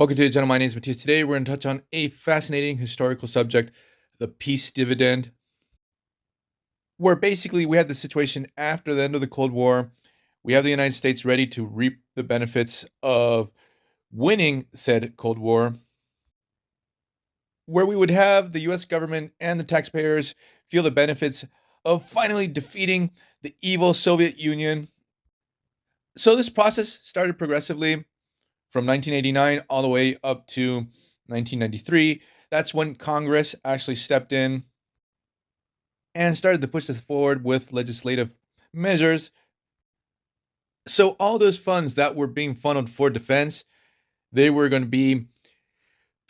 Welcome to the channel. My name is Matthias. Today we're going to touch on a fascinating historical subject, the peace dividend, where basically we had the situation after the end of the Cold War. We have the United States ready to reap the benefits of winning said Cold War, where we would have the US government and the taxpayers feel the benefits of finally defeating the evil Soviet Union. So this process started progressively from 1989 all the way up to 1993. That's when Congress actually stepped in and started to push this forward with legislative measures. So all those funds that were being funneled for defense, they were going to be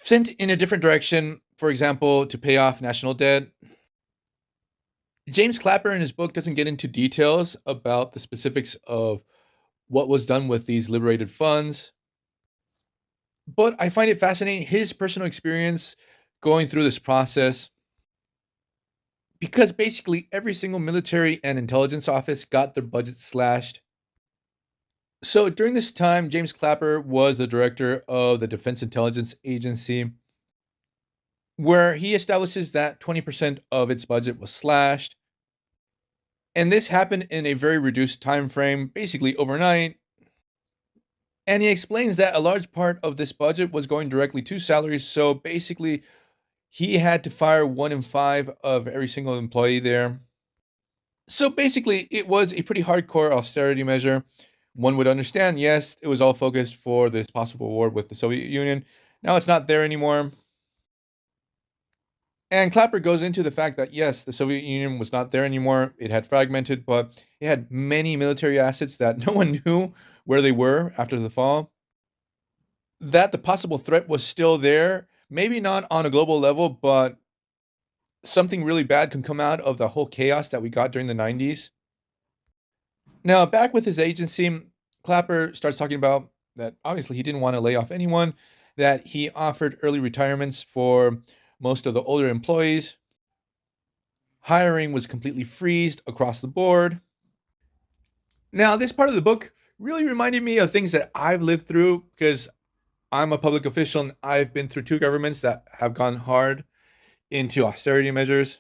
sent in a different direction, for example, to pay off national debt. James Clapper in his book doesn't get into details about the specifics of what was done with these liberated funds, but I find it fascinating his personal experience going through this process, because basically every single military and intelligence office got their budget slashed. So during this time, James Clapper was the director of the Defense Intelligence Agency, where he establishes that 20% of its budget was slashed. And this happened in a very reduced time frame, basically overnight. And he explains that a large part of this budget was going directly to salaries. So basically, he had to fire 1 in 5 of every single employee there. So basically, it was a pretty hardcore austerity measure. One would understand, yes, it was all focused for this possible war with the Soviet Union. Now it's not there anymore. And Clapper goes into the fact that, yes, the Soviet Union was not there anymore. It had fragmented, but it had many military assets that no one knew where they were after the fall. That the possible threat was still there, maybe not on a global level, but something really bad can come out of the whole chaos that we got during the 90s. Now, back with his agency, Clapper starts talking about that obviously he didn't want to lay off anyone, that he offered early retirements for most of the older employees. Hiring was completely freezed across the board. Now, this part of the book really reminded me of things that I've lived through, because I'm a public official and I've been through 2 governments that have gone hard into austerity measures.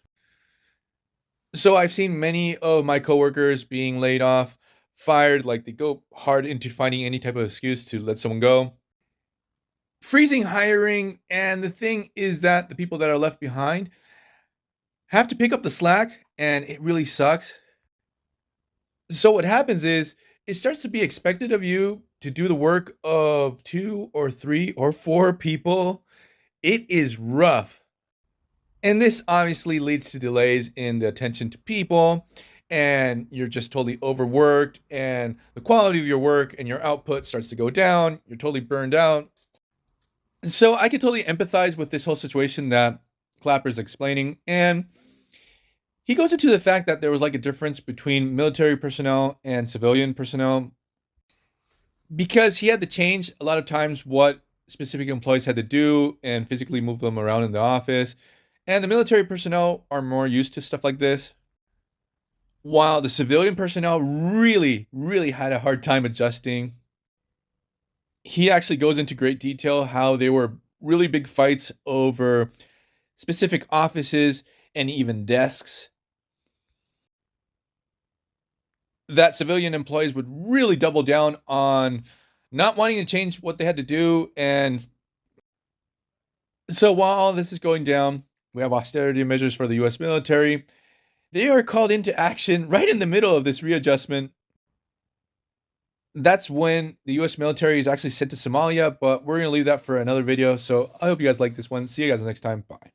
So I've seen many of my coworkers being laid off, fired, like they go hard into finding any type of excuse to let someone go. Freezing hiring, and the thing is that the people that are left behind have to pick up the slack, and it really sucks. So what happens is it starts to be expected of you to do the work of 2 or 3 or 4 people. It is rough. And this obviously leads to delays in the attention to people, and you're just totally overworked, and the quality of your work and your output starts to go down. You're totally burned out. So I can totally empathize with this whole situation that Clapper's explaining. And he goes into the fact that there was like a difference between military personnel and civilian personnel, because he had to change a lot of times what specific employees had to do and physically move them around in the office. And the military personnel are more used to stuff like this, while the civilian personnel really, really had a hard time adjusting. He actually goes into great detail how there were really big fights over specific offices and even desks that civilian employees would really double down on not wanting to change what they had to do. And so while all this is going down, we have austerity measures for the US military. They are called into action right in the middle of this readjustment. That's when the US military is actually sent to Somalia, but we're going to leave that for another video. So I hope you guys like this one. See you guys next time. Bye.